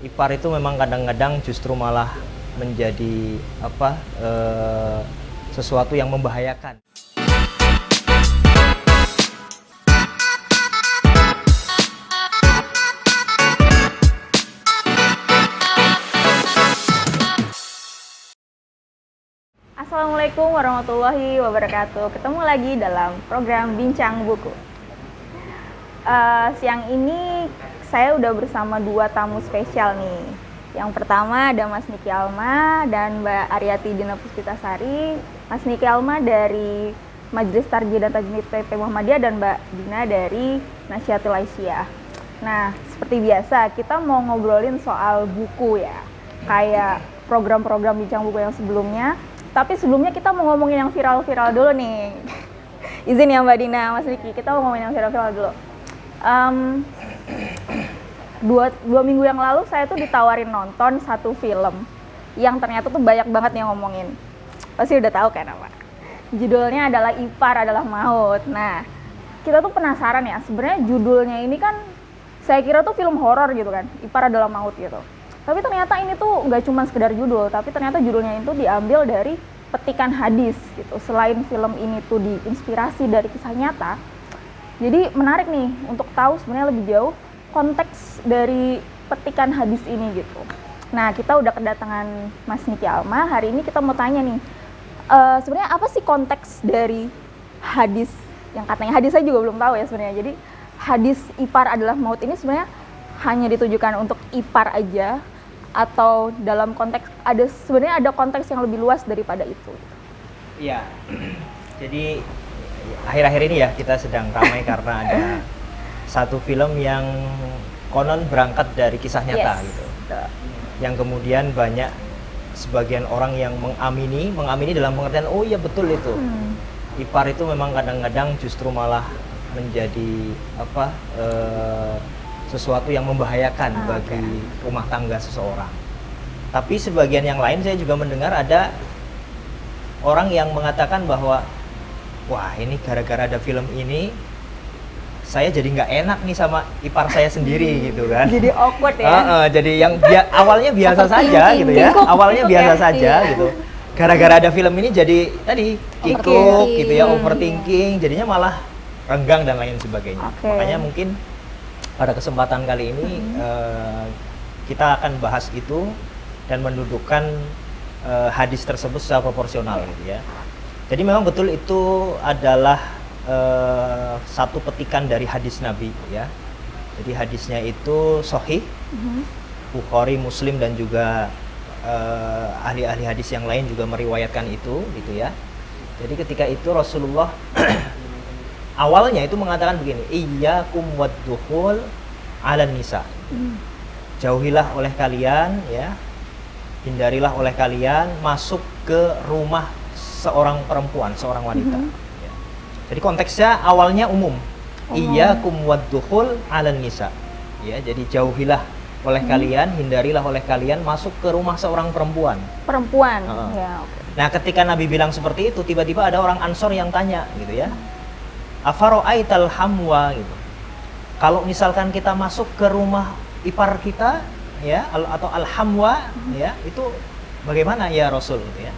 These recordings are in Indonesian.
ipar itu memang kadang-kadang justru malah menjadi sesuatu yang membahayakan. Assalamualaikum warahmatullahi wabarakatuh. Ketemu lagi dalam program Bincang Buku. Siang ini saya udah bersama dua tamu spesial nih. Yang pertama ada Mas Niki Alma dan Mbak Aryati Dina Puspitasari. Mas Niki Alma dari Majelis Tarjih dan Tajwid PP Muhammadiyah dan Mbak Dina dari Nasyiatul Aisyah. Nah, seperti biasa kita mau ngobrolin soal buku ya. Kayak program-program Bincang Buku yang sebelumnya. Tapi sebelumnya kita mau ngomongin yang viral-viral dulu nih. Izin ya Mbak Dina, Mas Niki, kita mau ngomongin yang viral-viral dulu. Dua minggu yang lalu saya tuh ditawarin nonton satu film yang ternyata tuh banyak banget yang ngomongin. Pasti udah tahu kan apa? Judulnya adalah Ipar Adalah Maut. Nah, kita tuh penasaran ya, sebenarnya judulnya ini kan saya kira tuh film horor gitu kan, Ipar Adalah Maut gitu. Tapi ternyata ini tuh nggak cuma sekedar judul, tapi ternyata judulnya itu diambil dari petikan hadis gitu. Selain film ini tuh diinspirasi dari kisah nyata, jadi menarik nih untuk tahu sebenarnya lebih jauh konteks dari petikan hadis ini gitu. Nah, kita udah kedatangan Mas Niki Alma. Hari ini kita mau tanya nih, sebenarnya apa sih konteks dari hadis yang katanya hadis, saya juga belum tahu ya sebenarnya. Jadi hadis Ipar Adalah Maut ini sebenarnya hanya ditujukan untuk ipar aja, atau dalam konteks sebenarnya ada konteks yang lebih luas daripada itu? Iya. Jadi akhir-akhir ini ya kita sedang ramai karena ada satu film yang konon berangkat dari kisah nyata gitu. Betul. Yang kemudian banyak sebagian orang yang mengamini dalam pengertian oh iya betul itu. Ipar itu memang kadang-kadang justru malah menjadi sesuatu yang membahayakan bagi rumah tangga seseorang. Tapi sebagian yang lain saya juga mendengar ada orang yang mengatakan bahwa wah ini gara-gara ada film ini saya jadi nggak enak nih sama ipar saya sendiri gitu kan. Jadi awkward ya. Jadi yang awalnya biasa saja gitu ya. Awalnya biasa saja gitu. Gara-gara ada film ini jadi tadi kikuk gitu ya, overthinking, jadinya malah renggang dan lain sebagainya. Makanya mungkin pada kesempatan kali ini kita akan bahas itu dan mendudukkan hadis tersebut secara proporsional gitu ya. Jadi memang betul itu adalah satu petikan dari hadis Nabi ya. Jadi hadisnya itu sahih, Bukhari, Muslim dan juga ahli-ahli hadis yang lain juga meriwayatkan itu gitu ya. Jadi ketika itu Rasulullah awalnya itu mengatakan begini, iyyakum waddukhul 'alan nisa. Jauhilah oleh kalian ya, hindarilah oleh kalian masuk ke rumah seorang perempuan, seorang wanita. Ya. Jadi konteksnya awalnya umum. Iyyakum waddukhul 'alan nisa. Ya, jadi jauhilah oleh kalian, hindarilah oleh kalian masuk ke rumah seorang perempuan. Ya, Nah, ketika Nabi bilang seperti itu, tiba-tiba ada orang Ansor yang tanya gitu ya. Afaro'aital hamwa gitu. Kalau misalkan kita masuk ke rumah ipar kita ya atau al-hamwa ya, itu bagaimana ya Rasul gitu ya.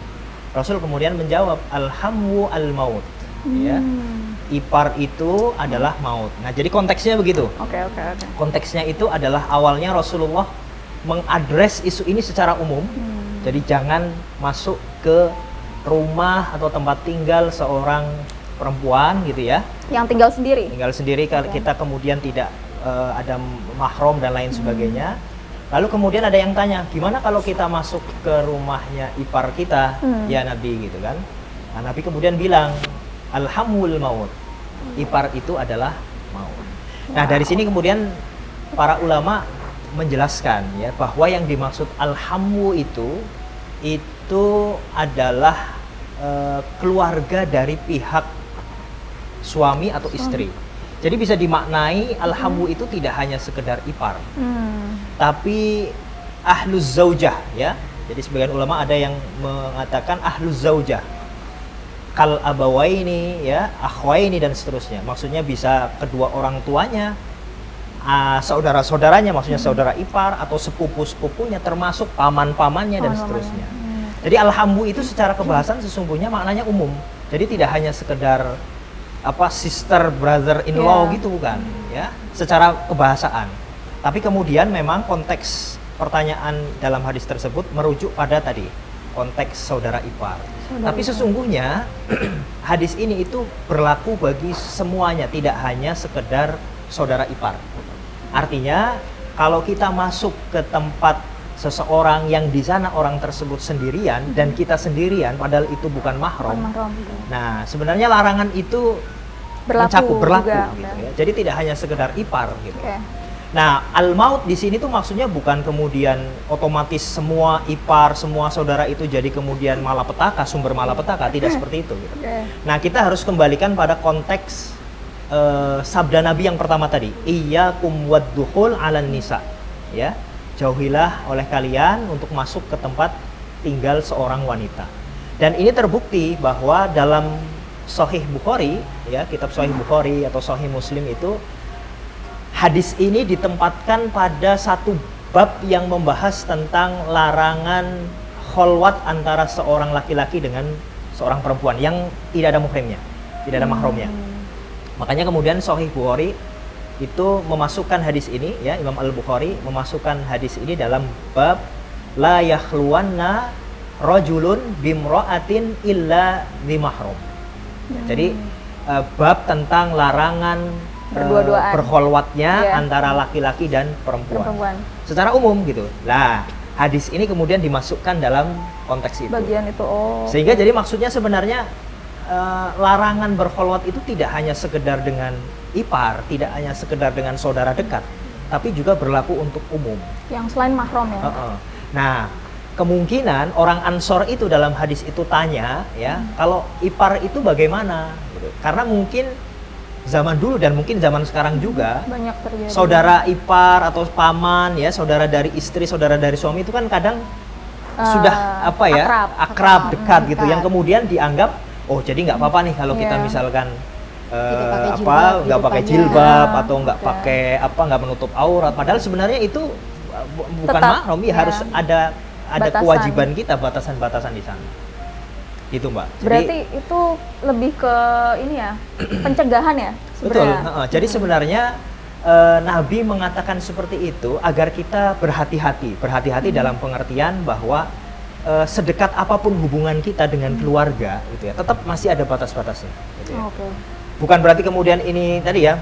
Rasul kemudian menjawab al-hamwu al-maut ya. Ipar itu adalah maut. Nah, jadi konteksnya begitu. Oke. Konteksnya itu adalah awalnya Rasulullah mengadres isu ini secara umum. Jadi jangan masuk ke rumah atau tempat tinggal seorang perempuan gitu ya, yang tinggal sendiri kalau kita kemudian tidak ada mahram dan lain sebagainya. Lalu kemudian ada yang tanya, gimana kalau kita masuk ke rumahnya ipar kita ya Nabi gitu kan. Nah, Nabi kemudian bilang alhamul maut, ipar itu adalah maut. Nah, dari sini kemudian para ulama menjelaskan ya bahwa yang dimaksud alhamu itu adalah keluarga dari pihak suami atau istri. Jadi bisa dimaknai alhamu itu tidak hanya sekedar ipar, tapi ahluz zaujah ya. Jadi sebagian ulama ada yang mengatakan ahluz zaujah, kal abawaini ya, akhwaini dan seterusnya. Maksudnya bisa kedua orang tuanya saudara-saudaranya, maksudnya saudara ipar atau sepupu-sepupunya, termasuk paman-pamannya dan seterusnya. Jadi al-hambu itu secara kebahasan sesungguhnya maknanya umum. Jadi tidak hanya sekedar sister brother in law gitu, bukan ya, secara kebahasaan. Tapi kemudian memang konteks pertanyaan dalam hadis tersebut merujuk pada tadi konteks saudara ipar. Tapi sesungguhnya hadis ini itu berlaku bagi semuanya, tidak hanya sekedar saudara ipar. Artinya kalau kita masuk ke tempat seseorang yang di sana orang tersebut sendirian dan kita sendirian padahal itu bukan mahram. Nah, sebenarnya larangan itu berlaku juga, gitu ya. Jadi tidak hanya sekedar ipar gitu. Nah, al-maut di sini tuh maksudnya bukan kemudian otomatis semua ipar, semua saudara itu jadi kemudian malapetaka, sumber malapetaka, tidak seperti itu gitu. Nah, kita harus kembalikan pada konteks sabda Nabi yang pertama tadi, iyyakum waddukhul 'alan nisa. Ya, jauhilah oleh kalian untuk masuk ke tempat tinggal seorang wanita. Dan ini terbukti bahwa dalam Sahih Bukhari, ya, kitab Sahih Bukhari atau Sahih Muslim itu hadis ini ditempatkan pada satu bab yang membahas tentang larangan kholwat antara seorang laki-laki dengan seorang perempuan yang tidak ada muhrimnya, tidak ada mahramnya. Makanya kemudian Sahih Bukhari itu memasukkan hadis ini, ya, Imam Al-Bukhari memasukkan hadis ini dalam bab la yakhluwanna rajulun bimra'atin illa di mahram. Jadi bab tentang larangan berkholwatnya antara laki-laki dan perempuan. Secara umum gitu. Lah, hadis ini kemudian dimasukkan dalam konteks itu. Bagian itu. Sehingga jadi maksudnya sebenarnya larangan berkholwat itu tidak hanya sekedar dengan ipar, tidak hanya sekedar dengan saudara dekat, tapi juga berlaku untuk umum. Yang selain mahram ya. Nah, kemungkinan orang Ansor itu dalam hadis itu tanya, ya, kalau ipar itu bagaimana? Gitu. Karena mungkin zaman dulu dan mungkin zaman sekarang juga banyak terjadi. Saudara ipar atau paman, ya, saudara dari istri, saudara dari suami itu kan kadang sudah akrab dekat gitu, yang kemudian dianggap jadi nggak apa-apa nih kalau kita misalkan nggak pakai jilbab atau nggak pakai nggak menutup aurat, padahal sebenarnya itu bukan mahram, ya, harus ada kewajiban kita, batasan-batasan di sana. Gitu, Mbak. Berarti itu lebih ke ini ya, pencegahan ya sebenarnya. Betul. Jadi sebenarnya Nabi mengatakan seperti itu agar kita berhati-hati dalam pengertian bahwa sedekat apapun hubungan kita dengan keluarga, gitu ya, tetap masih ada batas-batasnya. Gitu ya. Bukan berarti kemudian ini tadi ya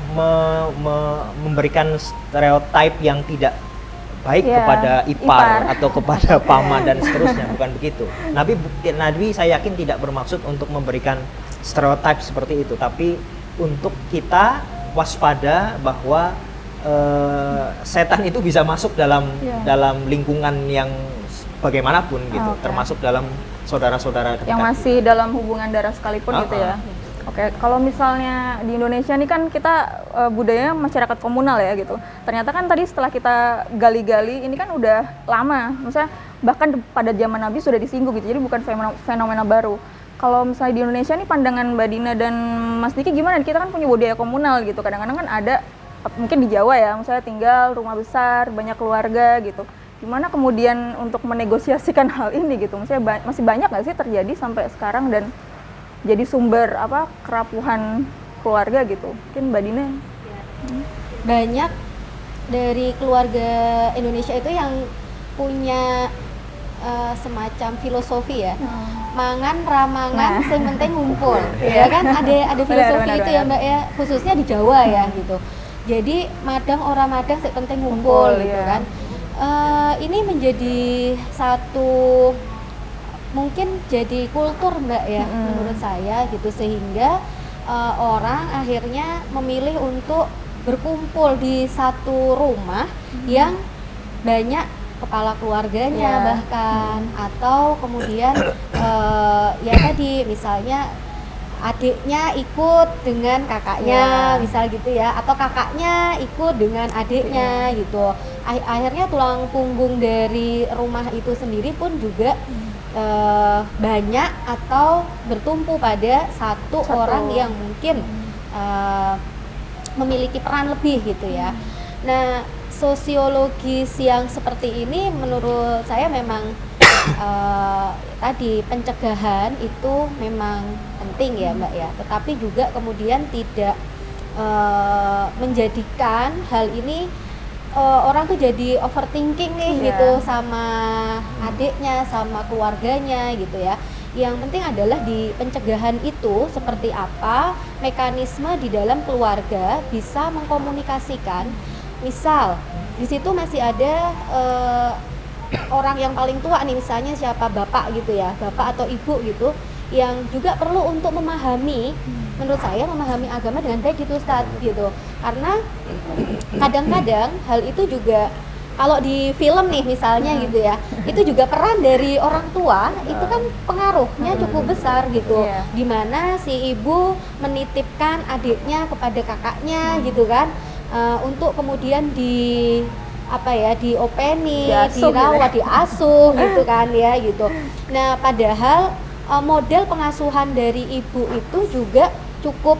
memberikan stereotip yang tidak baik kepada ipar atau kepada paman dan seterusnya, bukan begitu. Nabi saya yakin tidak bermaksud untuk memberikan stereotip seperti itu, tapi untuk kita waspada bahwa setan itu bisa masuk dalam lingkungan yang bagaimanapun gitu, termasuk dalam saudara-saudara dekat. Yang masih dalam hubungan darah sekalipun gitu ya. Kalau misalnya di Indonesia ini kan kita budayanya masyarakat komunal ya gitu. Ternyata kan tadi setelah kita gali-gali ini kan udah lama, misalnya bahkan pada zaman Nabi sudah disinggung gitu. Jadi bukan fenomena baru. Kalau misalnya di Indonesia nih pandangan Mbak Dina dan Mas Diki gimana? Kita kan punya budaya komunal gitu. Kadang-kadang kan ada mungkin di Jawa ya, misalnya tinggal rumah besar, banyak keluarga gitu. Gimana kemudian untuk menegosiasikan hal ini gitu? Misalnya masih banyak nggak sih terjadi sampai sekarang dan jadi sumber kerapuhan keluarga gitu? Mungkin Mbak Dina. Banyak dari keluarga Indonesia itu yang punya semacam filosofi ya, mangan ramangan sing penting ngumpul, ya kan, ada filosofi itu ya Mbak ya, khususnya di Jawa ya gitu. Jadi madang ora madang sing penting ngumpul gitu kan. Ini menjadi satu mungkin jadi kultur Mbak ya, menurut saya gitu, sehingga orang akhirnya memilih untuk berkumpul di satu rumah yang banyak kepala keluarganya bahkan, atau kemudian ya tadi misalnya adiknya ikut dengan kakaknya misal gitu ya, atau kakaknya ikut dengan adiknya gitu. Akhirnya tulang punggung dari rumah itu sendiri pun juga banyak atau bertumpu pada satu orang yang mungkin memiliki peran lebih gitu ya. Nah, sosiologis yang seperti ini menurut saya memang tadi pencegahan itu memang penting ya Mbak ya, tetapi juga kemudian tidak menjadikan hal ini orang tuh jadi overthinking nih gitu sama adiknya, sama keluarganya gitu ya. Yang penting adalah di pencegahan itu seperti apa mekanisme di dalam keluarga bisa mengkomunikasikan. Misal di situ masih ada orang yang paling tua nih, misalnya siapa, bapak gitu ya, bapak atau ibu gitu, yang juga perlu untuk memahami, menurut saya memahami agama dengan baik gitu Ustadz gitu. Karena kadang-kadang hal itu juga kalau di film nih misalnya gitu ya, itu juga peran dari orang tua itu kan pengaruhnya cukup besar gitu. Dimana si ibu menitipkan adiknya kepada kakaknya gitu kan, untuk kemudian diopeni, dirawat, diasuh gitu kan ya gitu. Nah, padahal model pengasuhan dari ibu itu juga cukup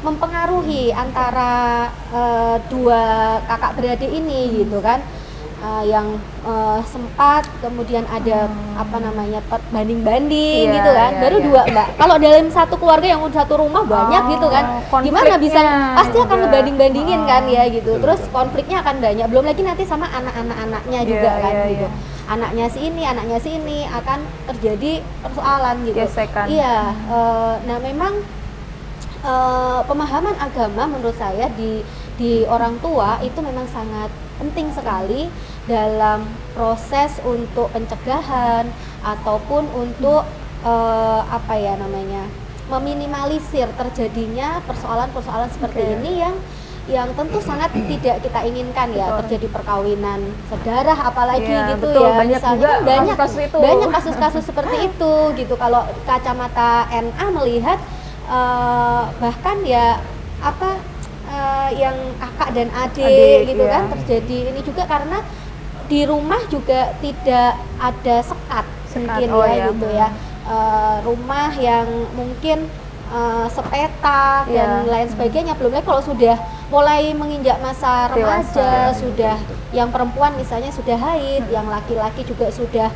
mempengaruhi antara dua kakak beradik ini gitu kan. Yang sempat kemudian ada banding-banding gitu kan, baru dua Mbak. Kalau dalam satu keluarga yang satu rumah banyak gitu kan, gimana bisa, pasti akan ngebanding-bandingin kan ya gitu. Terus konfliknya akan banyak, belum lagi nanti sama anak-anaknya juga kan gitu. Anaknya si ini akan terjadi persoalan gitu. Iya, nah memang pemahaman agama menurut saya di orang tua itu memang sangat penting sekali dalam proses untuk pencegahan ataupun untuk meminimalisir terjadinya persoalan-persoalan seperti ini yang tentu sangat tidak kita inginkan ya, terjadi perkawinan sedarah apalagi gitu ya. Banyak misalnya juga banyak kasus-kasus seperti itu gitu. Kalau kacamata NA melihat bahkan ya yang kakak dan adik gitu kan terjadi ini juga karena di rumah juga tidak ada sekat mungkin gitu ya. Rumah yang mungkin sepetak dan lain sebagainya, belum lagi kalau sudah mulai menginjak masa remaja, sudah yang perempuan misalnya sudah haid, yang laki-laki juga sudah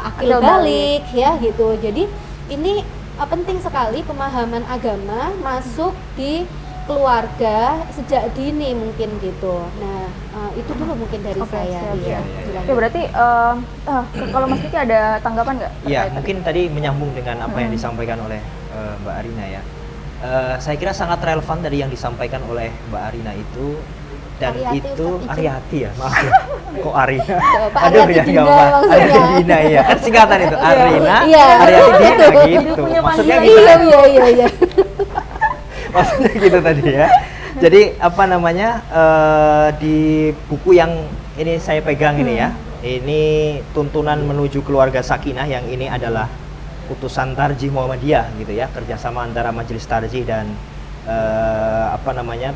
akil balik ya gitu. Jadi ini penting sekali pemahaman agama masuk di keluarga sejak dini mungkin gitu. Nah, itu dulu mungkin dari saya. Ya, berarti kalau Mas Diki ada tanggapan nggak? Iya, mungkin tadi menyambung dengan apa yang disampaikan oleh Mbak Arina ya. Saya kira sangat relevan dari yang disampaikan oleh Mbak Arina itu, dan Ariati ya, maaf ya. Kok Arina? Aduh ya, nggak apa. Ariati Dina ya, kan singkatan itu Arina, Ariati Dina gitu. Maksudnya gitu. Iya. Maksudnya gitu tadi ya. Jadi di buku yang ini saya pegang ini ya, ini Tuntunan Menuju Keluarga Sakinah, yang ini adalah putusan Tarjih Muhammadiyah gitu ya, kerjasama antara Majelis Tarjih dan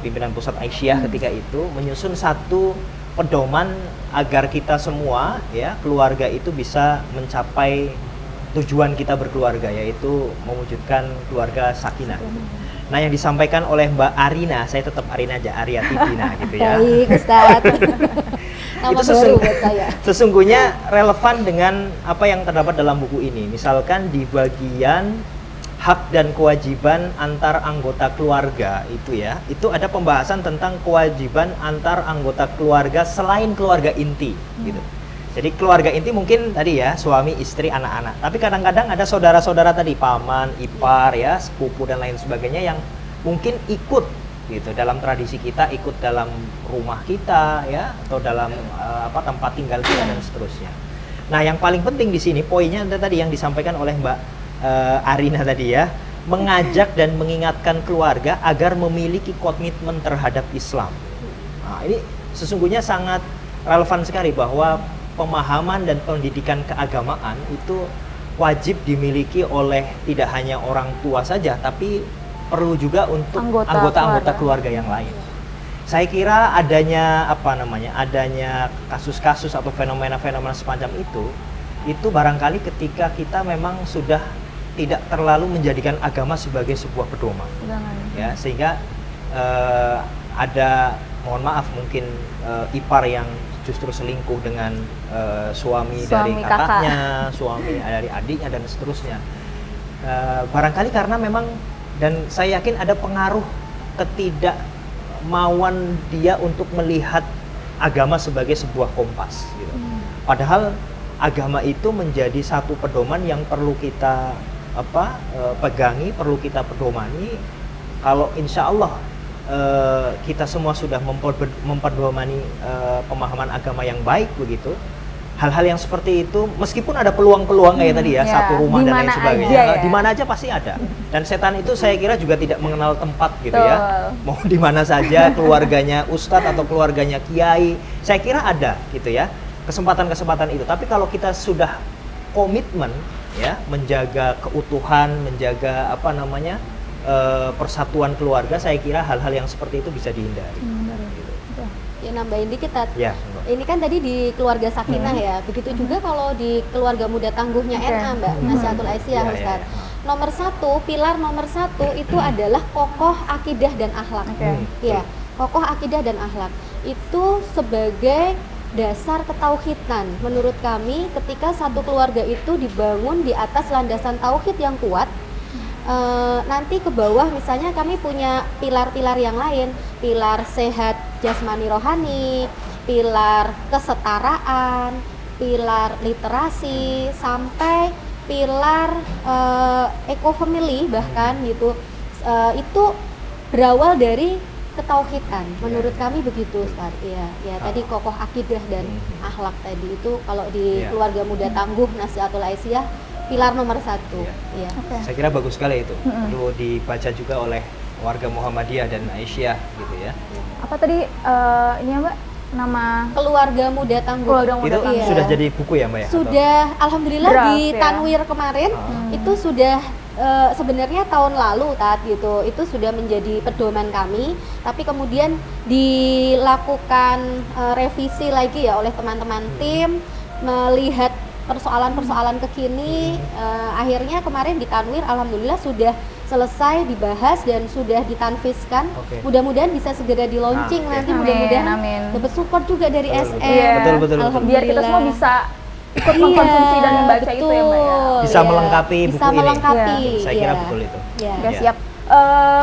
pimpinan pusat Aisyah ketika itu, menyusun satu pedoman agar kita semua ya, keluarga itu bisa mencapai tujuan kita berkeluarga, yaitu mewujudkan keluarga sakinah. Nah, yang disampaikan oleh Mbak Arina, saya tetap Arina aja, Ariati Dina gitu ya. Baik, Ustaz. Nama baru buat saya. Sesungguhnya relevan dengan apa yang terdapat dalam buku ini. Misalkan di bagian hak dan kewajiban antar anggota keluarga itu ya, itu ada pembahasan tentang kewajiban antar anggota keluarga selain keluarga inti gitu. Jadi keluarga inti mungkin tadi ya, suami, istri, anak-anak. Tapi kadang-kadang ada saudara-saudara tadi, paman, ipar ya, sepupu dan lain sebagainya yang mungkin ikut gitu dalam tradisi kita, ikut dalam rumah kita ya, atau dalam tempat tinggal kita dan seterusnya. Nah, yang paling penting di sini poinnya ada tadi yang disampaikan oleh Mbak Arina tadi ya, mengajak dan mengingatkan keluarga agar memiliki komitmen terhadap Islam. Nah, ini sesungguhnya sangat relevan sekali bahwa pemahaman dan pendidikan keagamaan itu wajib dimiliki oleh tidak hanya orang tua saja, tapi perlu juga untuk anggota-anggota keluarga yang lain. Saya kira adanya adanya kasus-kasus atau fenomena-fenomena semacam itu barangkali ketika kita memang sudah tidak terlalu menjadikan agama sebagai sebuah pedoman, ya, sehingga ada mohon maaf mungkin ipar yang justru selingkuh dengan suami dari Suami kakaknya, suami dari adiknya dan seterusnya. Barangkali karena memang, dan saya yakin ada pengaruh ketidakmauan dia untuk melihat agama sebagai sebuah kompas gitu. Padahal agama itu menjadi satu pedoman yang perlu kita pegangi, perlu kita pedomani. Kalau insya Allah kita semua sudah memperdomani pemahaman agama yang baik begitu, hal-hal yang seperti itu meskipun ada peluang-peluang kayak tadi ya, satu rumah dan lain sebagainya, di mana aja pasti ada. Dan setan itu saya kira juga tidak mengenal tempat gitu ya, mau di mana saja, keluarganya ustadz atau keluarganya kiai, saya kira ada gitu ya kesempatan-kesempatan itu. Tapi kalau kita sudah komitmen ya menjaga keutuhan, menjaga persatuan keluarga, saya kira hal-hal yang seperti itu bisa dihindari. Gitu. Ya nambahin dikit, Tat. Ya, ini kan tadi di keluarga sakinah ya, begitu juga kalau di keluarga muda tangguhnya NA, Mbak, Nasihatul Aisyah, Ustaz. Nomor satu, pilar nomor satu itu adalah kokoh akidah dan akhlak. Ya, kokoh akidah dan akhlak itu sebagai dasar ketauhidan. Menurut kami, ketika satu keluarga itu dibangun di atas landasan tauhid yang kuat, nanti ke bawah misalnya kami punya pilar-pilar yang lain, pilar sehat jasmani rohani, pilar kesetaraan, pilar literasi, sampai pilar eco-family bahkan gitu. Itu berawal dari ketauhidan. Menurut kami begitu, Ustaz. Ya tadi kokoh akidah dan akhlak tadi itu kalau di keluarga muda tangguh Nasihatul Aisyah pilar nomor satu. Saya kira bagus sekali itu. Perlu dibaca juga oleh warga Muhammadiyah dan Aisyah gitu ya. Apa tadi ini ya Mbak? Nama Keluarga Muda Tangguh. Itu sudah jadi buku ya Mbak ya? Sudah, alhamdulillah Draft, di Tanwir kemarin itu sudah sebenarnya tahun lalu Tat gitu. Itu sudah menjadi pedoman kami, tapi kemudian dilakukan revisi lagi ya oleh teman-teman tim melihat persoalan-persoalan kekini. Akhirnya kemarin di Tanwir alhamdulillah sudah selesai dibahas dan sudah ditanfiskan. Mudah-mudahan bisa segera di launching nanti. Mudah-mudahan dapat support juga dari SM. Betul. Biar kita semua bisa ikut mengkonsumsi dan membaca itu ya Mbak ya. Bisa melengkapi buku ini. Saya kira betul itu. Udah siap.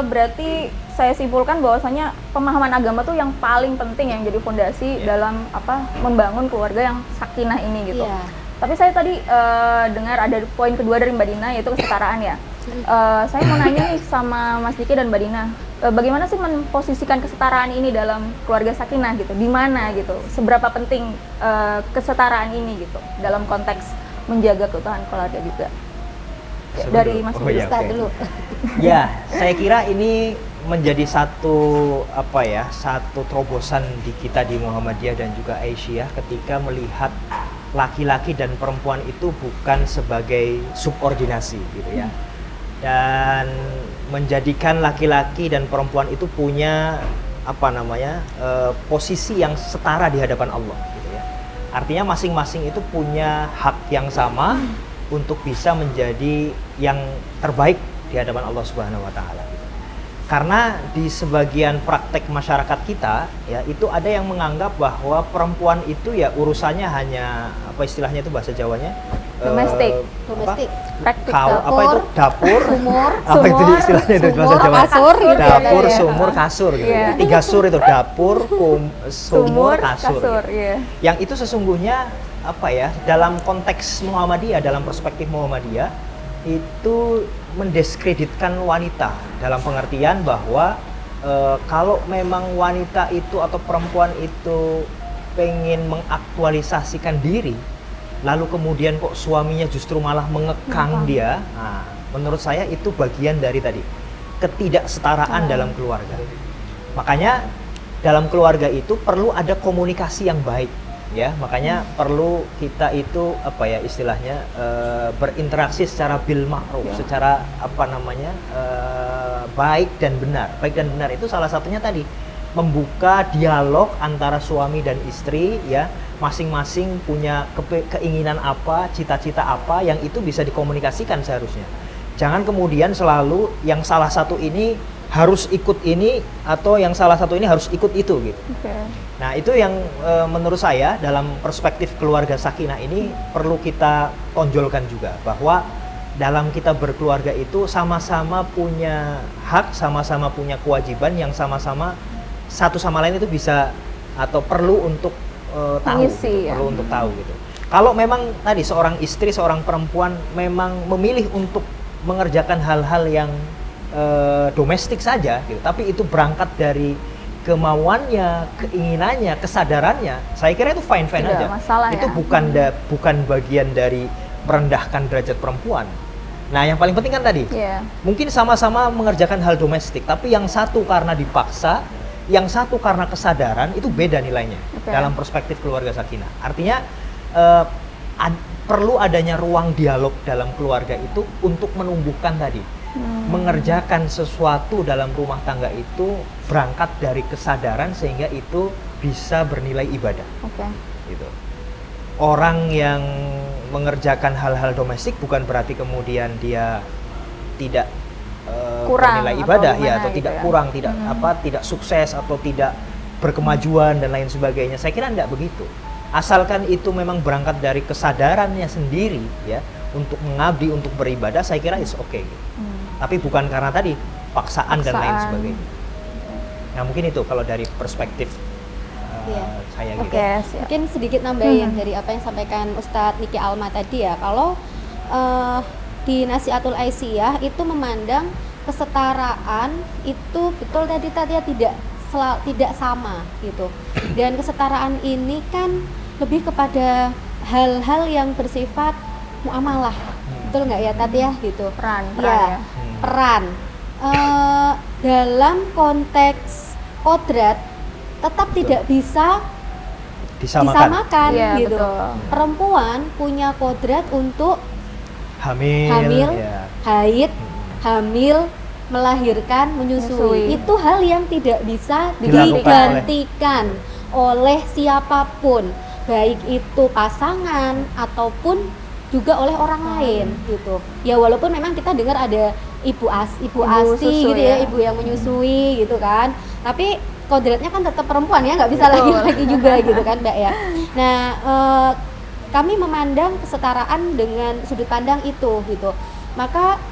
Berarti saya simpulkan bahwasanya pemahaman agama tuh yang paling penting, yang jadi fondasi dalam membangun keluarga yang sakinah ini gitu. Tapi saya tadi dengar ada poin kedua dari Mbak Dina, yaitu kesetaraan ya. Saya mau nanya nih sama Mas Diki dan Mbak Dina, bagaimana sih memposisikan kesetaraan ini dalam keluarga sakinah gitu? Di mana gitu? Seberapa penting kesetaraan ini gitu dalam konteks menjaga keutuhan keluarga juga? Dari Mas Diki dulu. Ya, saya kira ini menjadi satu satu terobosan di kita di Muhammadiyah dan juga Aisyah ketika melihat laki-laki dan perempuan itu bukan sebagai subordinasi gitu ya, dan menjadikan laki-laki dan perempuan itu punya posisi yang setara di hadapan Allah gitu ya. Artinya masing-masing itu punya hak yang sama untuk bisa menjadi yang terbaik di hadapan Allah Subhanahu wa taala gitu. Karena di sebagian praktek masyarakat kita ya, itu ada yang menganggap bahwa perempuan itu ya urusannya hanya istilahnya itu bahasa Jawanya domestik, praktikal, itu dapur, sumur, itu istilahnya itu bahasa Jawa, kasur, dapur, sumur, kasur gitu. Tiga sur itu dapur, sumur, kasur. Yang itu sesungguhnya dalam konteks Muhammadiyah, dalam perspektif Muhammadiyah itu mendiskreditkan wanita dalam pengertian bahwa kalau memang wanita itu atau perempuan itu pengen mengaktualisasikan diri, lalu kemudian kok suaminya justru malah mengekang dia, menurut saya itu bagian dari tadi ketidaksetaraan dalam keluarga. Makanya dalam keluarga itu perlu ada komunikasi yang baik. Ya, makanya perlu kita itu istilahnya berinteraksi secara bil ma'ruf, secara baik dan benar. Baik dan benar itu salah satunya tadi membuka dialog antara suami dan istri ya, masing-masing punya keinginan apa, cita-cita apa yang itu bisa dikomunikasikan seharusnya. Jangan kemudian selalu yang salah satu ini harus ikut ini atau yang salah satu ini harus ikut itu gitu. Nah itu yang menurut saya dalam perspektif keluarga sakinah ini perlu kita tonjolkan juga, bahwa dalam kita berkeluarga itu sama-sama punya hak, sama-sama punya kewajiban yang sama-sama satu sama lain itu bisa atau perlu untuk tahu, gitu, perlu untuk tahu gitu. Kalau memang tadi seorang istri, seorang perempuan memang memilih untuk mengerjakan hal-hal yang domestik saja gitu, tapi itu berangkat dari kemauannya, keinginannya, kesadarannya, saya kira itu fine-fine aja. Masalah, itu ya. bukan bagian dari merendahkan derajat perempuan. Nah, yang paling penting kan tadi, mungkin sama-sama mengerjakan hal domestik, tapi yang satu karena dipaksa, yang satu karena kesadaran, itu beda nilainya dalam perspektif keluarga sakinah. Artinya perlu adanya ruang dialog dalam keluarga itu untuk menumbuhkan tadi. Mengerjakan sesuatu dalam rumah tangga itu berangkat dari kesadaran sehingga itu bisa bernilai ibadah. Gitu. Orang yang mengerjakan hal-hal domestik bukan berarti kemudian dia tidak bernilai ibadah ya, atau tidak kurang, tidak sukses atau tidak berkemajuan dan lain sebagainya. Saya kira tidak begitu. Asalkan itu memang berangkat dari kesadarannya sendiri ya, untuk mengabdi, untuk beribadah, saya kira it's okay gitu. Tapi bukan karena tadi paksaan dan lain sebagainya. Nah mungkin itu kalau dari perspektif saya gitu. Mungkin sedikit nambahin dari apa yang sampaikan Ustadz Niki Alma tadi ya. Kalau di Nasihatul Aisyah itu memandang kesetaraan itu betul tadi ya tidak sama gitu. Dan kesetaraan ini kan lebih kepada hal-hal yang bersifat muamalah. Betul nggak ya Tati ya gitu. Peran dalam konteks kodrat tetap tidak bisa disamakan gitu. Perempuan punya kodrat untuk hamil, haid, hamil, melahirkan, menyusui. Itu hal yang tidak bisa digantikan oleh siapapun, baik itu pasangan ataupun juga oleh orang lain gitu. Ya walaupun memang kita dengar ada ibu ASI gitu ya, ibu yang menyusui gitu kan. Tapi kodratnya kan tetap perempuan ya, nggak bisa laki-laki juga gitu kan Mbak ya. Nah, kami memandang kesetaraan dengan sudut pandang itu gitu. Maka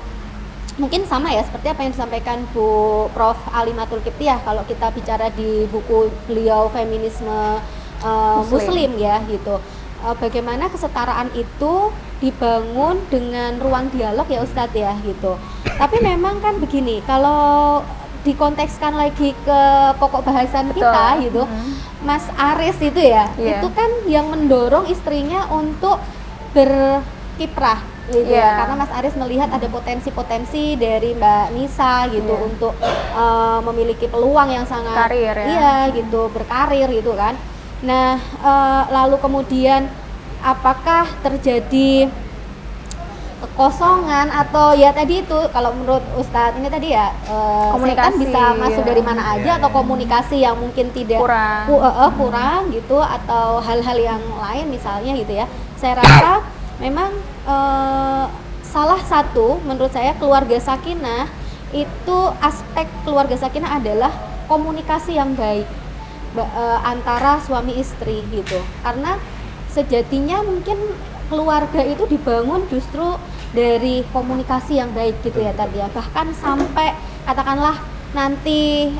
mungkin sama ya seperti apa yang disampaikan Bu Prof. Alimatul Kiptiah kalau kita bicara di buku beliau Feminisme Muslim ya gitu. Bagaimana kesetaraan itu dibangun dengan ruang dialog ya Ustadz ya gitu. Tapi memang kan begini, kalau dikontekskan lagi ke pokok bahasan kita gitu, Mas Aris itu ya, itu kan yang mendorong istrinya untuk berkiprah gitu ya, karena Mas Aris melihat ada potensi-potensi dari Mbak Nisa gitu untuk memiliki peluang yang sangat gitu, berkarir gitu kan. Nah, lalu kemudian apakah terjadi kekosongan atau ya tadi itu kalau menurut Ustadz ini tadi ya kan bisa masuk dari mana aja atau komunikasi yang mungkin tidak kurang gitu atau hal-hal yang lain misalnya gitu ya. Saya rasa memang salah satu menurut saya keluarga sakinah itu aspek keluarga sakinah adalah komunikasi yang baik antara suami istri gitu, karena sejatinya mungkin keluarga itu dibangun justru dari komunikasi yang baik gitu ya tadi ya, bahkan sampai katakanlah nanti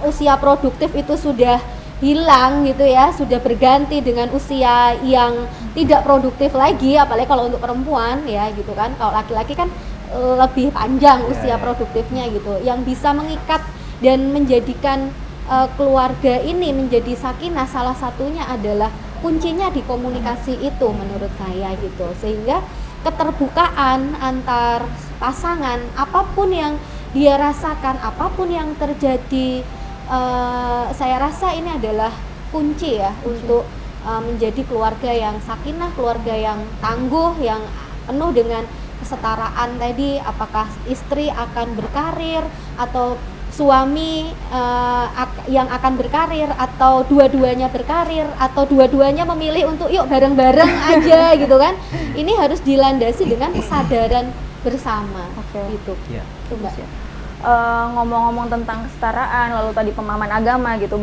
usia produktif itu sudah hilang gitu ya, sudah berganti dengan usia yang tidak produktif lagi, apalagi kalau untuk perempuan ya gitu kan. Kalau laki-laki kan lebih panjang usia produktifnya gitu, yang bisa mengikat dan menjadikan keluarga ini menjadi sakinah salah satunya adalah kuncinya di komunikasi itu menurut saya gitu. Sehingga keterbukaan antar pasangan, apapun yang dia rasakan, apapun yang terjadi, saya rasa ini adalah kunci ya untuk menjadi keluarga yang sakinah, keluarga yang tangguh, yang penuh dengan kesetaraan tadi. Apakah istri akan berkarir atau suami yang akan berkarir, atau dua-duanya berkarir, atau dua-duanya memilih untuk yuk bareng-bareng aja gitu kan. Ini harus dilandasi dengan kesadaran bersama gitu. Ya. Itu Mbak. ngomong-ngomong tentang kesetaraan, lalu tadi pemahaman agama gitu,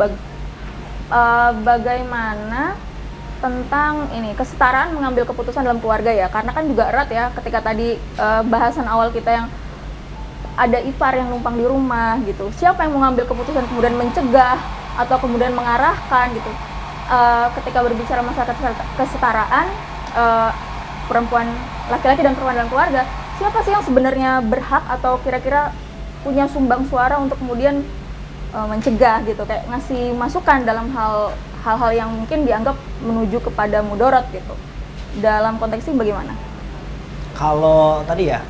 bagaimana tentang ini kesetaraan mengambil keputusan dalam keluarga ya, karena kan juga erat ya ketika tadi bahasan awal kita yang ada ipar yang numpang di rumah gitu, siapa yang mengambil keputusan kemudian mencegah atau kemudian mengarahkan gitu. Ketika berbicara masalah kesetaraan perempuan, laki-laki dan perempuan dalam keluarga, siapa sih yang sebenarnya berhak atau kira-kira punya sumbang suara untuk kemudian mencegah gitu, kayak ngasih masukan dalam hal-hal yang mungkin dianggap menuju kepada mudorot gitu. Dalam konteks ini bagaimana? Kalau tadi ya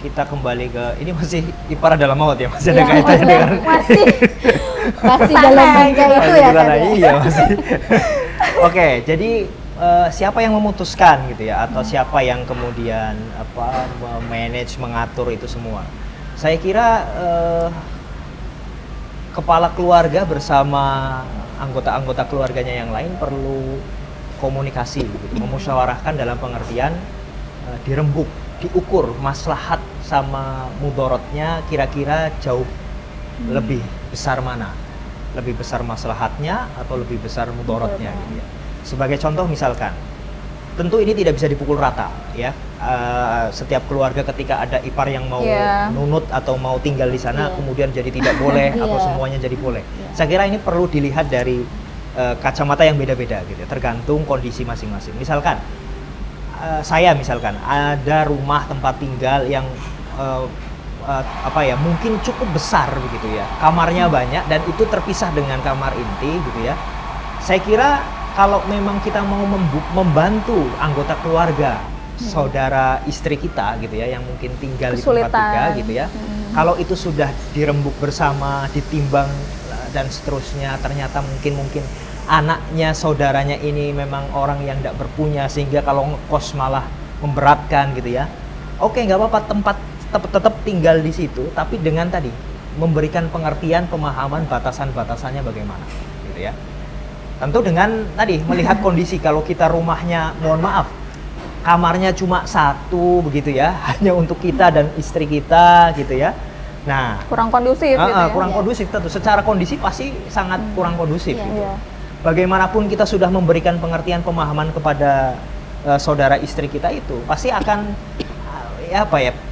kita kembali ke ini masih ipar adalah maut ya, masih ada kaitannya dengan masih dalam bingkai itu ya kan? Iya masih. Oke, jadi siapa yang memutuskan gitu ya, atau siapa yang kemudian manage, mengatur itu semua? Saya kira kepala keluarga bersama anggota-anggota keluarganya yang lain perlu komunikasi, gitu, memusyawarahkan dalam pengertian dirembuk, diukur maslahat sama mudorotnya kira-kira jauh lebih besar mana, lebih besar maslahatnya atau lebih besar mudorotnya gitu ya. Sebagai contoh misalkan, tentu ini tidak bisa dipukul rata ya. Setiap keluarga ketika ada ipar yang mau nunut atau mau tinggal di sana kemudian jadi tidak boleh atau semuanya jadi boleh. Saya kira ini perlu dilihat dari kacamata yang beda-beda gitu ya, tergantung kondisi masing-masing. Misalkan saya misalkan ada rumah tempat tinggal yang mungkin cukup besar begitu ya, kamarnya banyak dan itu terpisah dengan kamar inti gitu ya. Saya kira kalau memang kita mau membantu anggota keluarga, saudara istri kita gitu ya, yang mungkin tinggal di tempat tiga gitu ya, kalau itu sudah dirembuk bersama, ditimbang dan seterusnya, ternyata mungkin anaknya, saudaranya ini memang orang yang tidak berpunya sehingga kalau ngekos malah memberatkan gitu ya. Oke, nggak apa-apa, tempat tetap tinggal di situ, tapi dengan tadi memberikan pengertian, pemahaman batasan-batasannya bagaimana gitu ya. Tentu dengan tadi melihat kondisi, kalau kita rumahnya mohon maaf kamarnya cuma satu begitu ya, hanya untuk kita dan istri kita gitu ya. Nah, kurang kondusif gitu ya. Kurang kondusif tentu. Secara kondisi pasti sangat kurang kondusif gitu. Bagaimanapun kita sudah memberikan pengertian, pemahaman kepada saudara istri kita itu, pasti akan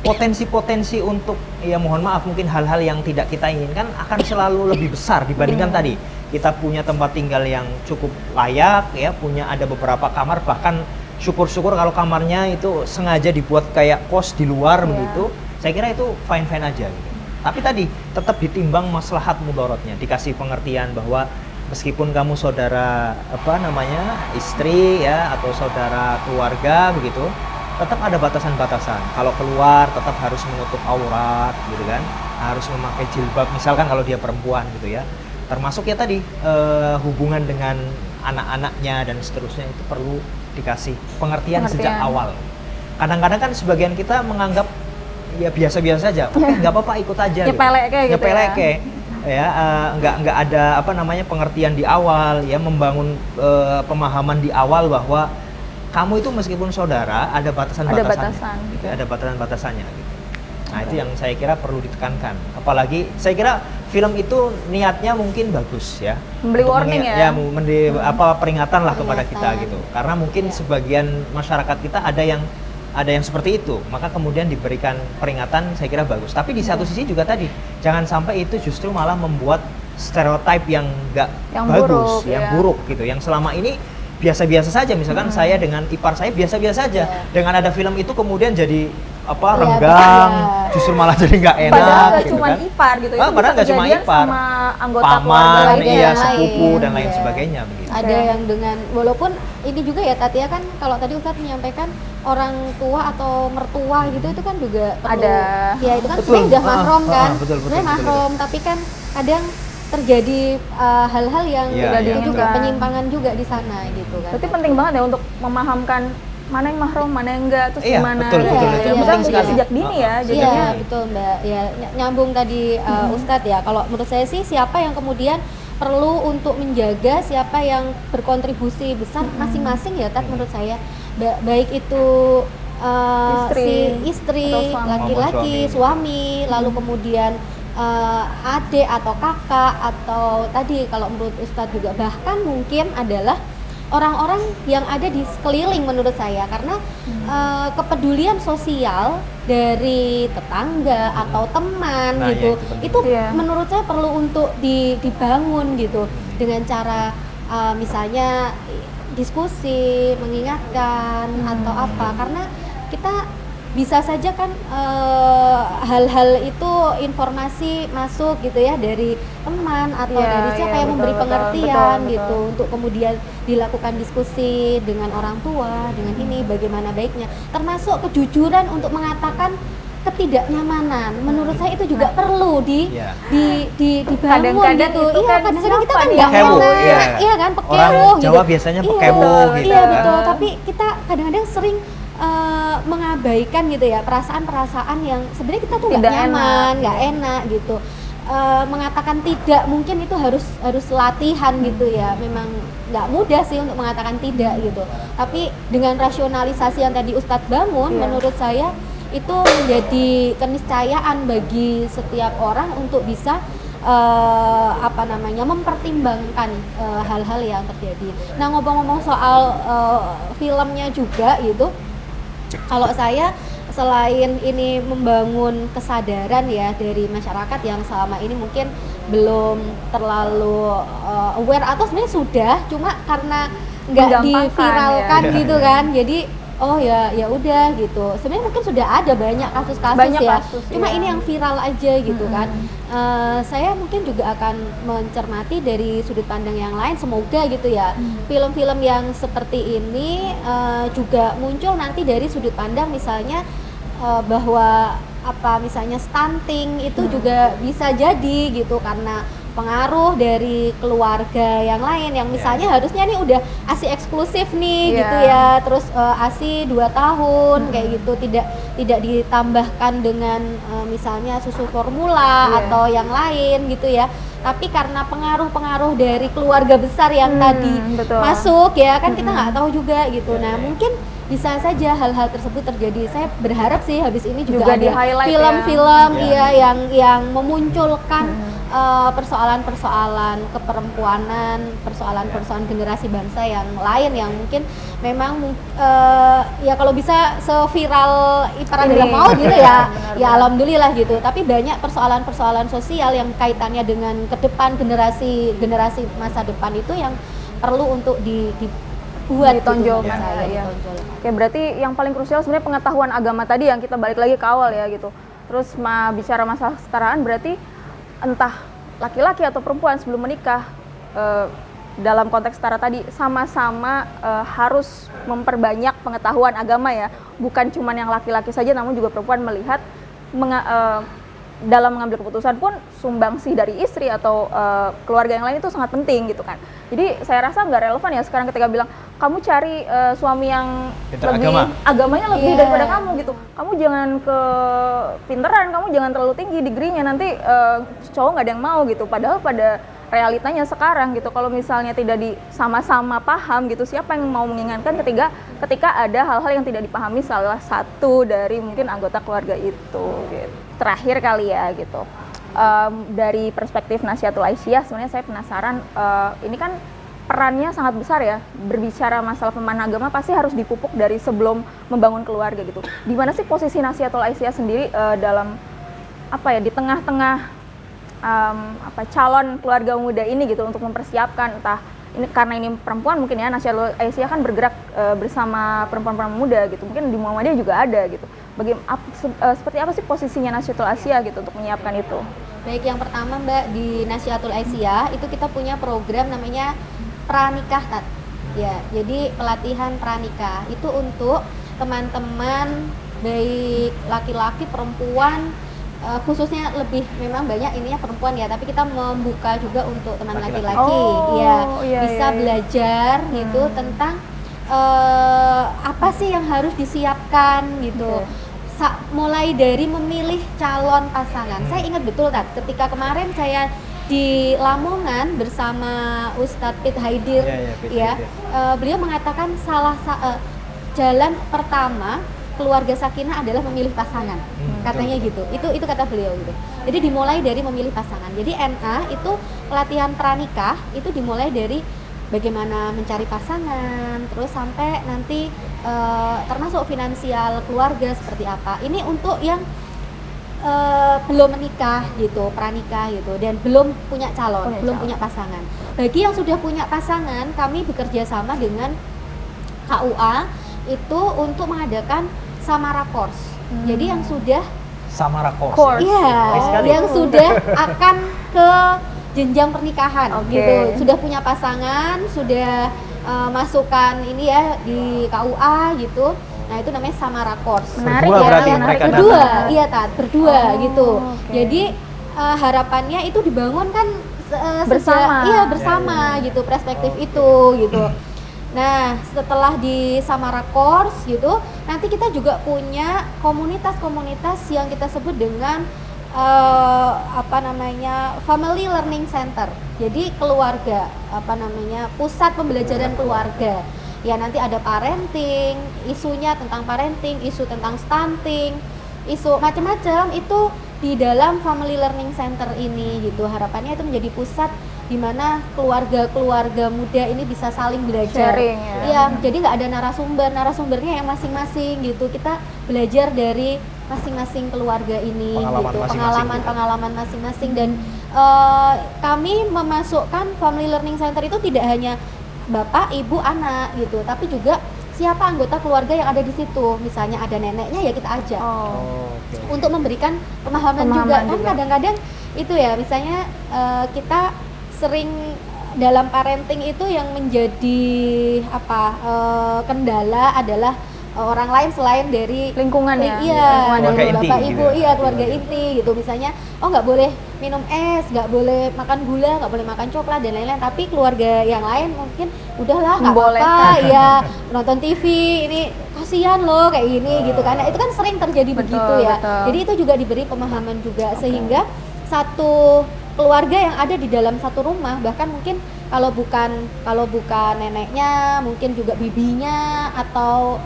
potensi-potensi untuk mohon maaf mungkin hal-hal yang tidak kita inginkan akan selalu lebih besar dibandingkan tadi kita punya tempat tinggal yang cukup layak ya, punya ada beberapa kamar, bahkan syukur-syukur kalau kamarnya itu sengaja dibuat kayak kos di luar begitu. Saya kira itu fine-fine aja gitu. Tapi tadi tetap ditimbang maslahat mudorotnya, dikasih pengertian bahwa meskipun kamu saudara istri ya atau saudara keluarga begitu, tetap ada batasan-batasan. Kalau keluar tetap harus menutup aurat gitu kan, harus memakai jilbab misalkan kalau dia perempuan gitu ya. Termasuk ya tadi hubungan dengan anak-anaknya dan seterusnya itu perlu dikasih pengertian sejak awal. Kadang-kadang kan sebagian kita menganggap ya biasa-biasa aja, oke nggak apa-apa ikut aja. Nyepeleke ya, nggak ada pengertian di awal ya, membangun pemahaman di awal bahwa kamu itu meskipun saudara ada batasan-batasannya, gitu, ada batasan-batasannya gitu. Nah itu yang saya kira perlu ditekankan. Apalagi saya kira film itu niatnya mungkin bagus ya, memberi warning ya, peringatan lah kepada kita gitu. Karena mungkin sebagian masyarakat kita ada yang seperti itu, maka kemudian diberikan peringatan, saya kira bagus. Tapi di satu sisi juga tadi jangan sampai itu justru malah membuat stereotip yang nggak bagus, yang buruk gitu, yang selama ini biasa-biasa saja. Misalkan saya dengan ipar saya biasa-biasa saja, dengan ada film itu kemudian jadi renggang, justru malah jadi nggak enak. Padahal nggak gitu cuma kan. ipar gitu, Padahal nggak cuma ipar, sama anggota paman, keluarga sepupu dan lain sebagainya begitu. Ada yang dengan, walaupun ini juga ya Tati ya kan, kalau tadi Ustadz menyampaikan orang tua atau mertua gitu, itu kan juga perlu, ada. Ya itu kan sebenarnya udah mahram kan, sebenarnya mahram, tapi kan kadang terjadi hal-hal yang itu juga penyimpangan juga di sana gitu kan. Berarti penting banget ya untuk memahamkan mana yang mahram, mana yang enggak, terus gimana. Betul. Penting sekali sejak dini ya. Iya betul Mbak. Ya nyambung tadi Ustadz ya. Kalau menurut saya sih siapa yang kemudian perlu untuk menjaga, siapa yang berkontribusi besar masing-masing ya Tat, menurut saya baik itu Istri. si istri, Atau suami. laki-laki, suami, lalu kemudian adik atau kakak, atau tadi kalau menurut Ustadz juga bahkan mungkin adalah orang-orang yang ada di sekeliling menurut saya, karena kepedulian sosial dari tetangga atau teman Nah, gitu, ya, itu Iya. menurut saya perlu untuk dibangun gitu dengan cara misalnya diskusi, mengingatkan atau apa, karena kita bisa saja kan hal-hal itu informasi masuk gitu ya dari teman atau Iya, dari siapa iya, yang memberi betul, pengertian betul, gitu betul. untuk kemudian dilakukan diskusi dengan orang tua dengan ini bagaimana baiknya, termasuk kejujuran untuk mengatakan ketidaknyamanan. Menurut saya itu juga perlu Iya. dibangun Kadang-kadang gitu. itu Iya, kan kadang-kadang kita siapa kan nih nggak yang- enak, Pekewo, iya kan, Orang pekewo gitu. Jawa biasanya Iya, pekewo betul, gitu iya kan. betul, tapi kita kadang-kadang sering mengabaikan gitu ya perasaan-perasaan yang sebenarnya kita tuh nggak Tidak nyaman, enak. nggak enak gitu. Mengatakan tidak mungkin itu harus latihan gitu ya. Memang nggak mudah sih untuk mengatakan tidak gitu. Tapi dengan rasionalisasi yang tadi Ustadz bangun, Iya. menurut saya itu menjadi keniscayaan bagi setiap orang untuk bisa mempertimbangkan hal-hal yang terjadi. Nah, ngomong-ngomong soal filmnya juga gitu, kalau saya selain ini membangun kesadaran ya dari masyarakat yang selama ini mungkin belum terlalu aware, atau sebenarnya sudah, cuma karena nggak Menggampangkan, diviralkan ya. gitu kan, jadi oh ya udah gitu. Sebenarnya mungkin sudah ada banyak kasus-kasus Banyak ya, kasus, cuma iya. ini yang viral aja gitu kan. Saya mungkin juga akan mencermati dari sudut pandang yang lain, semoga gitu ya film-film yang seperti ini juga muncul nanti dari sudut pandang misalnya bahwa misalnya stunting itu juga bisa jadi gitu karena pengaruh dari keluarga yang lain yang misalnya harusnya nih udah ASI eksklusif nih Iya. gitu ya, terus ASI 2 tahun kayak gitu, tidak ditambahkan dengan misalnya susu formula Iya. atau yang lain gitu ya, tapi karena pengaruh-pengaruh dari keluarga besar yang tadi betul. masuk ya kan, kita nggak tahu juga gitu. Nah, mungkin bisa saja hal-hal tersebut terjadi. Saya berharap sih habis ini juga, Juga ada di-highlight film-film ya. ya yang memunculkan persoalan-persoalan keperempuanan, persoalan-persoalan generasi bangsa yang lain yang mungkin memang ya kalau bisa seviral Ipar Ini. Adalah Maut gitu ya. Benar, Ya benar. alhamdulillah gitu. Tapi banyak persoalan-persoalan sosial yang kaitannya dengan ke depan generasi masa depan itu yang perlu untuk dibuat Ditonjolkan, gitu, menurut saya, ya. ditonjolkan. Oke, berarti yang paling krusial sebenarnya pengetahuan agama tadi yang kita balik lagi ke awal ya gitu. Terus bicara masalah kesetaraan berarti entah laki-laki atau perempuan sebelum menikah dalam konteks setara tadi sama-sama harus memperbanyak pengetahuan agama ya. Bukan cuma yang laki-laki saja namun juga perempuan melihat dalam mengambil keputusan pun sumbangsih dari istri atau keluarga yang lain itu sangat penting gitu kan. Jadi saya rasa nggak relevan ya sekarang ketika bilang kamu cari suami yang Pintar lebih agama. agamanya lebih Iya. daripada kamu gitu. Kamu jangan kepinteran, kamu jangan terlalu tinggi degree-nya, nanti cowok nggak ada yang mau gitu. Padahal pada realitanya sekarang gitu, kalau misalnya tidak sama-sama paham gitu, siapa yang mau mengingatkan ketika ada hal-hal yang tidak dipahami salah satu dari mungkin anggota keluarga itu gitu. Terakhir kali ya gitu, dari perspektif Nahdlatul Aisyah sebenarnya saya penasaran, ini kan perannya sangat besar ya, berbicara masalah pemahaman agama pasti harus dipupuk dari sebelum membangun keluarga gitu. Di mana sih posisi Nahdlatul Aisyah sendiri dalam di tengah-tengah calon keluarga muda ini gitu untuk mempersiapkan, entah ini karena ini perempuan mungkin ya, Nahdlatul Aisyah kan bergerak bersama perempuan-perempuan muda gitu, mungkin di Muhammadiyah juga ada gitu. Seperti apa sih posisinya Nahdlatul Aisyah gitu untuk menyiapkan itu? Baik, yang pertama Mbak, di Nahdlatul Aisyah itu kita punya program namanya pranikah ya, jadi pelatihan pranikah itu untuk teman-teman baik laki-laki perempuan, khususnya lebih memang banyak ininya perempuan ya, tapi kita membuka juga untuk teman laki-laki ya, bisa belajar gitu tentang apa sih yang harus disiapkan gitu. Mulai dari memilih calon pasangan. Saya ingat betul ketika kemarin saya di Lamongan bersama Ustadz Pit Haidir, Pit Haidir. beliau mengatakan jalan pertama keluarga sakinah adalah memilih pasangan, katanya gitu. Itu kata beliau gitu. Jadi dimulai dari memilih pasangan. Jadi NA itu pelatihan pranikah itu dimulai dari bagaimana mencari pasangan, terus sampai nanti termasuk finansial keluarga seperti apa. Ini untuk yang belum menikah gitu, pranikah gitu, dan belum punya calon, belum punya pasangan. Bagi yang sudah punya pasangan, kami bekerja sama dengan KUA itu untuk mengadakan Samara Course. Jadi yang sudah Samara Course. Iya, yang sudah akan ke jenjang pernikahan gitu. Sudah punya pasangan, sudah masukkan ini ya di KUA gitu. Nah, itu namanya Samara Course. Menarik berdua ya, berarti menarik. mereka Berdua, datang. iya Tat, berdua gitu. Okay. Jadi harapannya itu dibangun kan Bersama. iya bersama gitu, perspektif itu gitu. Nah, setelah di Samara Course gitu, nanti kita juga punya komunitas-komunitas yang kita sebut dengan Family Learning Center. Jadi keluarga, pusat pembelajaran keluarga. Ya nanti ada parenting, isunya tentang parenting, isu tentang stunting, isu macam-macam itu di dalam Family Learning Center ini gitu. Harapannya itu menjadi pusat di mana keluarga-keluarga muda ini bisa saling belajar. Sharing, ya. Iya, jadi nggak ada narasumbernya yang masing-masing gitu. Kita belajar dari masing-masing keluarga ini pengalaman masing-masing dan kami memasukkan Family Learning Center itu tidak hanya bapak, ibu, anak gitu, tapi juga siapa anggota keluarga yang ada di situ. Misalnya ada neneknya ya kita ajak untuk memberikan pemahaman juga. Kan kadang-kadang itu ya, misalnya kita sering dalam parenting itu yang menjadi kendala adalah orang lain selain dari lingkungan ya. Iya, keluarga dari inti bapak gitu ibu, ya. iya keluarga inti gitu. Misalnya, nggak boleh minum es, nggak boleh makan gula, nggak boleh makan coklat dan lain-lain. Tapi keluarga yang lain mungkin udahlah nggak apa-apa, ya nonton TV ini kasihan loh kayak gini gitu kan. Nah, itu kan sering terjadi begitu ya. Betul. Jadi itu juga diberi pemahaman juga sehingga satu keluarga yang ada di dalam satu rumah, bahkan mungkin kalau bukan neneknya, mungkin juga bibinya atau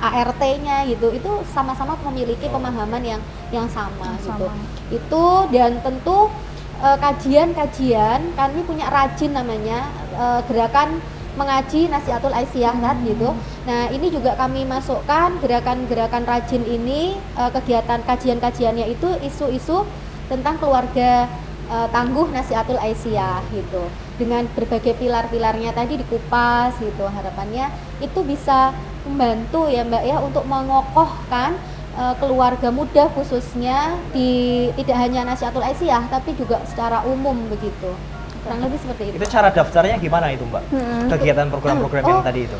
ART-nya gitu, itu sama-sama memiliki pemahaman yang sama gitu. Itu dan tentu kajian kami punya rajin namanya gerakan mengaji Nasihatul Aisyah kan gitu. Nah, ini juga kami masukkan gerakan-gerakan rajin ini, kegiatan kajian-kajiannya itu isu-isu tentang keluarga tangguh Nasihatul Aisyah gitu. Dengan berbagai pilar-pilarnya tadi dikupas gitu. Harapannya itu bisa membantu ya Mbak ya untuk mengokohkan keluarga muda khususnya tidak hanya Nasihatul Aisyah tapi juga secara umum begitu. Kurang lebih seperti itu. Itu cara daftarnya gimana itu Mbak? Kegiatan program-program yang tadi itu?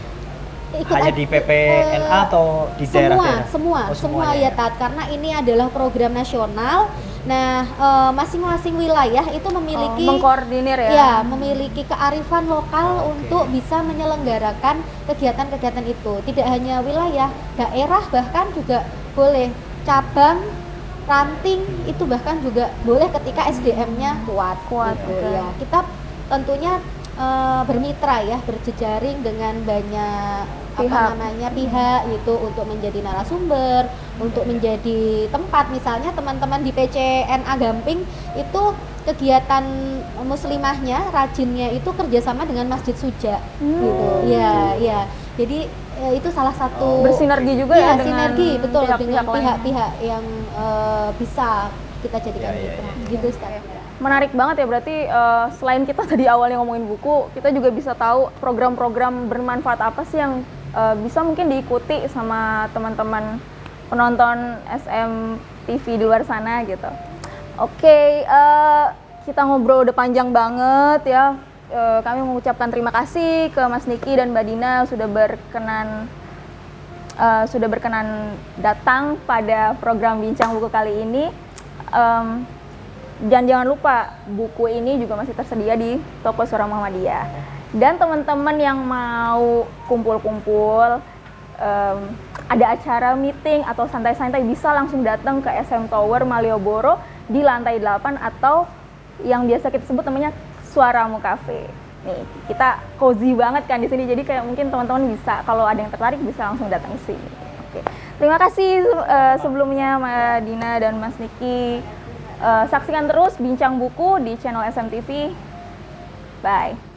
Hanya di PPNA atau di daerah-daerah? Semua ya Tat, karena ini adalah program nasional. Nah, masing-masing wilayah itu memiliki mengkoordinir ya. Ya, memiliki kearifan lokal untuk bisa menyelenggarakan kegiatan-kegiatan itu. Tidak hanya wilayah, daerah bahkan juga boleh, cabang, ranting itu bahkan juga boleh ketika SDM-nya kuat gitu ya. Kita tentunya bermitra ya, berjejaring dengan banyak pihak gitu untuk menjadi narasumber, untuk menjadi tempat. Misalnya teman-teman di PCNA Gamping itu kegiatan muslimahnya, rajinnya itu kerjasama dengan Masjid Suja gitu. Ya. Jadi itu salah satu bersinergi juga ya dengan sinergi betul dengan pihak-pihak pihak-pihak yang bisa kita jadikan mitra. Gitu Ustaz. Menarik banget ya, berarti selain kita tadi awalnya ngomongin buku, kita juga bisa tahu program-program bermanfaat apa sih yang bisa mungkin diikuti sama teman-teman penonton SMTV di luar sana gitu. Oke, kita ngobrol udah panjang banget ya. Kami mengucapkan terima kasih ke Mas Niki dan Mbak Dina sudah berkenan datang pada program Bincang Buku kali ini. Dan jangan lupa buku ini juga masih tersedia di toko Suara Muhammadiyah. Dan teman-teman yang mau kumpul-kumpul, ada acara meeting atau santai-santai bisa langsung datang ke SM Tower Malioboro di lantai 8 atau yang biasa kita sebut namanya Suaramu Cafe. Nih, kita cozy banget kan di sini. Jadi kayak mungkin teman-teman bisa kalau ada yang tertarik bisa langsung datang ke sini. Oke. Terima kasih sebelumnya Mbak Dina dan Mas Niki. Saksikan terus Bincang Buku di channel SMTV. Bye.